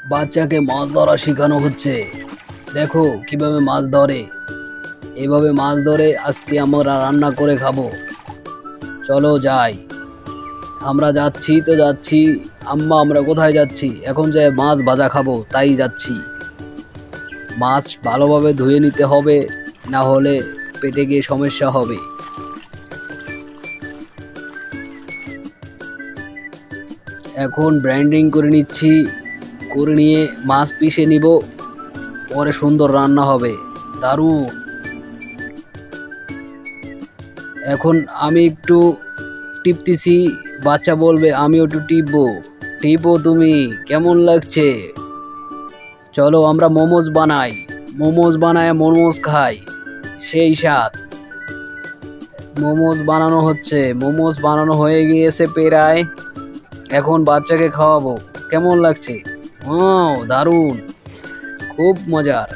বাচ্চাকে মাছ ধরা শেখানো হচ্ছে। দেখো কিভাবে মাছ ধরে। এভাবে মাছ ধরে আজকে আমরা রান্না করে খাবো। চলো যাই। আমরা যাচ্ছি তো যাচ্ছি। আম্মা আমরা কোথায় যাচ্ছি? এখন যে মাছ ভাজা খাবো তাই যাচ্ছি। মাছ ভালোভাবে ধুয়ে নিতে হবে, না হলে পেটে গিয়ে সমস্যা হবে। এখন ব্র্যান্ডিং করে নিচ্ছি, করে নিয়ে মাছ পিষে নিব, পরে সুন্দর রান্না হবে। দারুণ। এখন আমি একটু টিপতেছি, বাচ্চা বলবে আমিও একটু টিপবো। টিপো তুমি, কেমন লাগছে? চলো আমরা মোমোজ বানাই। মোমোজ বানায় মোমোজ খাই, সেই স্বাদ। মোমোজ বানানো হচ্ছে, মোমোজ বানানো হয়ে গিয়েছে প্রায়। এখন বাচ্চাকে খাওয়াবো। কেমন লাগছে? ও দারুণ, খুব মজার।